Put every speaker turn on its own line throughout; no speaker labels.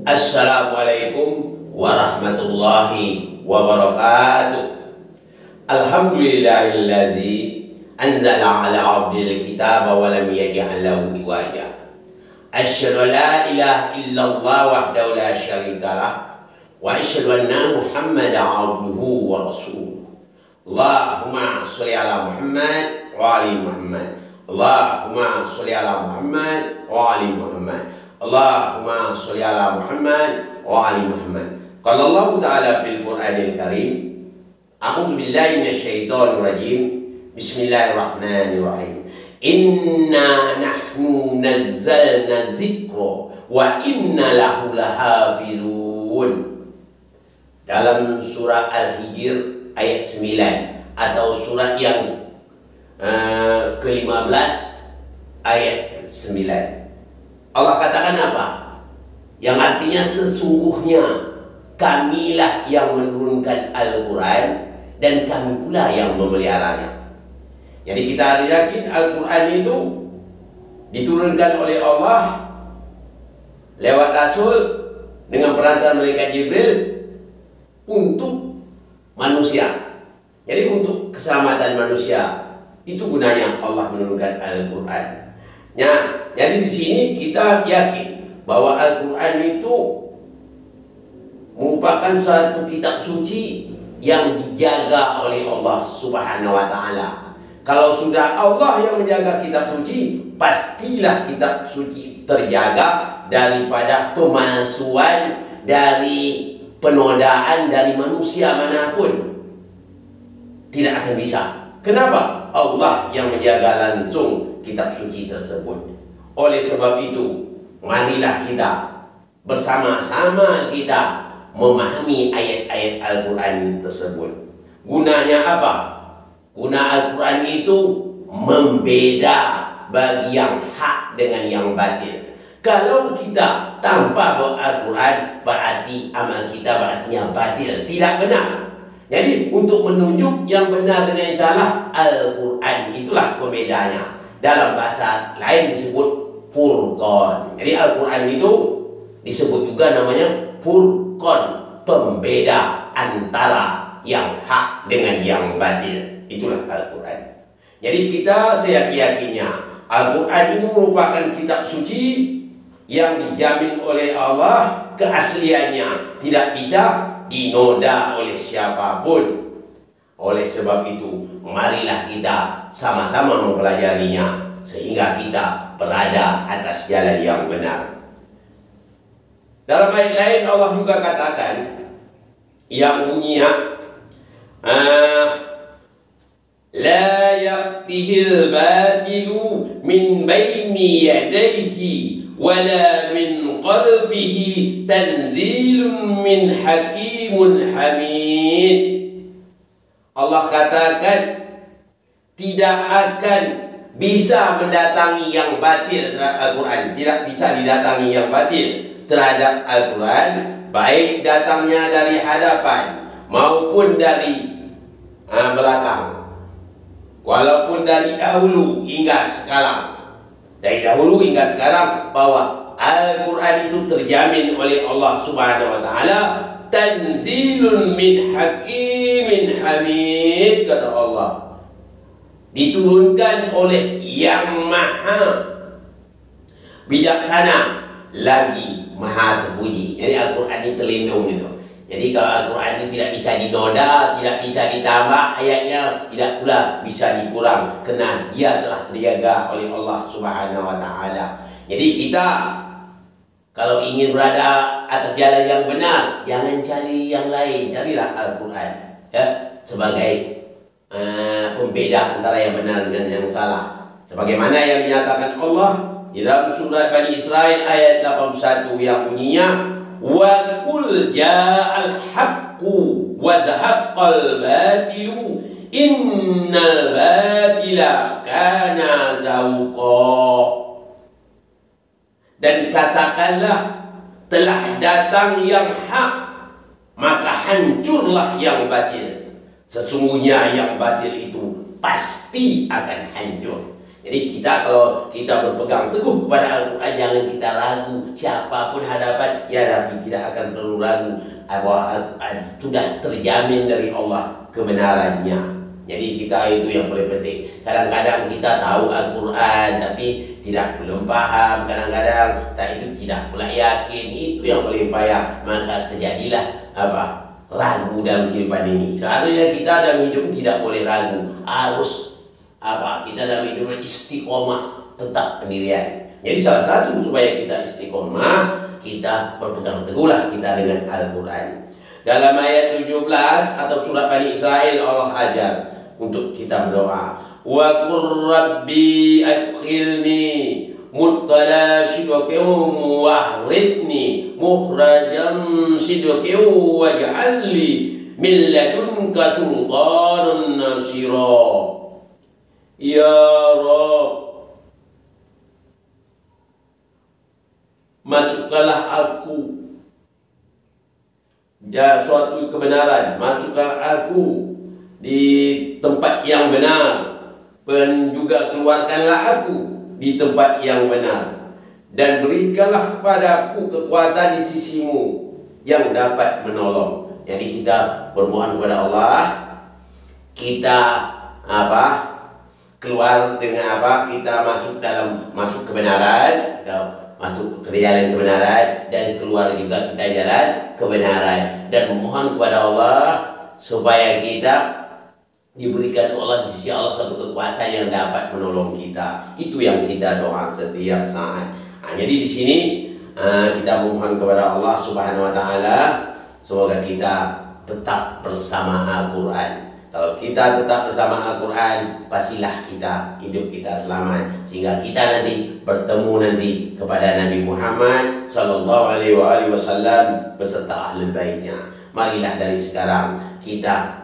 Assalamualaikum warahmatullahi wabarakatuh. Alhamdulillahilladzi anzala ala abdil kitaba wa lam yaj'al lahu iwaja. Asyhadu an la ilaha illallah wahdahu la syarikalah wa asyhadu anna Muhammadan abduhu wa rasuluh. Allahumma sholli ala Muhammad wa ali Muhammad. Allahumma sholli ala Muhammad wa ali Muhammad. Allahumma sholli ala Muhammad wa ali Muhammad. Qala Allah Ta'ala fil Qur'anil Karim, a'udzu billahi minasyaitonir rajim. Bismillahirrahmanirrahim. Inna nahnu nazzalna dzikra wa inna lahu lahafizun. Dalam surah Al-Hijr ayat 9 atau surah yang ke-15 ayat 9. Allah katakan apa? Yang artinya sesungguhnya kamilah yang menurunkan Al-Quran dan kami pula yang memeliharanya. Jadi kita harus yakin Al-Quran itu diturunkan oleh Allah lewat Rasul dengan perantara malaikat Jibril untuk manusia. Jadi untuk keselamatan manusia itu gunanya Allah menurunkan Al-Quran. Nah, jadi di sini kita yakin bahwa Al-Quran itu merupakan suatu kitab suci yang dijaga oleh Allah Subhanahu wa Ta'ala. Kalau sudah Allah yang menjaga kitab suci, pastilah kitab suci terjaga daripada pemalsuan, dari penodaan dari manusia manapun. Tidak akan bisa. Kenapa? Allah yang menjaga langsung kitab suci tersebut. Oleh sebab itu, marilah kita bersama-sama kita memahami ayat-ayat Al-Quran tersebut. Gunanya apa? Guna Al-Quran itu membeda bagi yang hak dengan yang batil. Kalau kita tanpa Al-Quran, berarti amal kita berartinya batil, tidak benar. Jadi untuk menunjuk yang benar dengan yang salah, Al-Quran itulah pembedanya. Dalam bahasa lain disebut Furqan. Jadi Al-Quran itu disebut juga namanya Furqan, pembeda antara yang hak dengan yang batil. Itulah Al-Quran. Jadi kita seyakin-yakinnya Al-Quran ini merupakan kitab suci yang dijamin oleh Allah keasliannya, tidak bisa dinoda oleh siapapun. Oleh sebab itu, marilah kita sama-sama mempelajarinya sehingga kita berada atas jalan yang benar. Dalam ayat lain Allah juga katakan yang bunyinya la ya'tihil batilu min baini yadayhi wala min qalbihi tanzilun min hakimun hamid. Allah katakan tidak akan bisa mendatangi yang batil terhadap Al-Quran. Tidak bisa didatangi yang batil terhadap Al-Quran, baik datangnya dari hadapan maupun dari belakang. Walaupun dari dahulu hingga sekarang. Dari dahulu hingga sekarang bahwa Al-Quran itu terjamin oleh Allah Subhanahu wa Ta'ala, tanzilun min hakimin hamid, kata Allah, diturunkan oleh yang maha bijaksana lagi maha terpuji. Jadi Al-Quran ini terlindung itu. Jadi kalau Al-Quran ini tidak bisa dinoda, tidak bisa ditambah ayatnya, tidak pula bisa dikurang, karena dia telah terjaga oleh Allah Subhanahu wa Ta'ala. Jadi kita kalau ingin berada atas jalan yang benar, jangan cari yang lain, carilah Al-Quran ya, sebagai pembeda antara yang benar dengan yang salah. Sebagaimana yang dinyatakan Allah di dalam surah Bani Israel ayat 81 yang bunyinya, wa qul ja'al haqqu wa zahaqqal batilu innal batila kana zahuqa. Dan katakanlah telah datang yang hak, maka hancurlah yang batil. Sesungguhnya yang batil itu pasti akan hancur. Jadi kita kalau kita berpegang teguh kepada Al-Quran, jangan kita ragu. Siapapun hadapan, ya Nabi tidak akan perlu ragu. Al-Quran sudah terjamin dari Allah kebenarannya. Jadi kita itu yang paling penting. Kadang-kadang kita tahu Al-Quran tapi belum paham. Kadang-kadang itu tidak pula yakin. Itu yang paling payah. Maka terjadilah ragu dalam kehidupan ini. Seharusnya kita dalam hidup tidak boleh ragu. Harus kita dalam hidup istiqomah, tetap pendirian. Jadi salah satu supaya kita istiqomah, kita berpegang teguhlah kita dengan Al-Quran. Dalam ayat 17 atau surat Bani Israel, Allah ajar untuk kita berdoa. Wa qur rabbi adkhilni mudkhala sidqin wahridni mukhrajan sidqin waj'alni min ladunka sultanan nasira. Ya Rabb, masukkanlah aku suatu kebenaran, masukkanlah aku di tempat yang benar, dan juga keluarkanlah aku di tempat yang benar, dan berikanlah kepadaku kekuasaan di sisimu yang dapat menolong. Jadi kita bermohon kepada Allah, kita keluar dengan kita masuk kebenaran, kita masuk ke jalan kebenaran, dan keluar juga kita jalan kebenaran, dan memohon kepada Allah supaya kita diberikan Allah di sisi Allah satu kekuasaan yang dapat menolong kita. Itu yang kita doa setiap saat. Jadi di sini kita memohon kepada Allah Subhanahu wa taala semoga kita tetap bersama Al-Quran. Kalau kita tetap bersama Al-Quran, pastilah hidup kita selamat, sehingga kita nanti bertemu nanti kepada Nabi Muhammad Sallallahu Alaihi Wasallam beserta ahlul baitnya. Marilah dari sekarang kita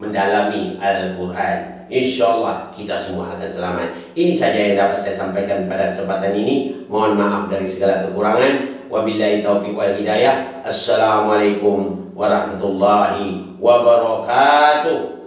mendalami Al-Quran. InsyaAllah kita semua akan selamat. Ini saja yang dapat saya sampaikan pada kesempatan ini. Mohon maaf dari segala kekurangan. Wabillahi taufiq wal hidayah. Assalamualaikum warahmatullahi wabarakatuh.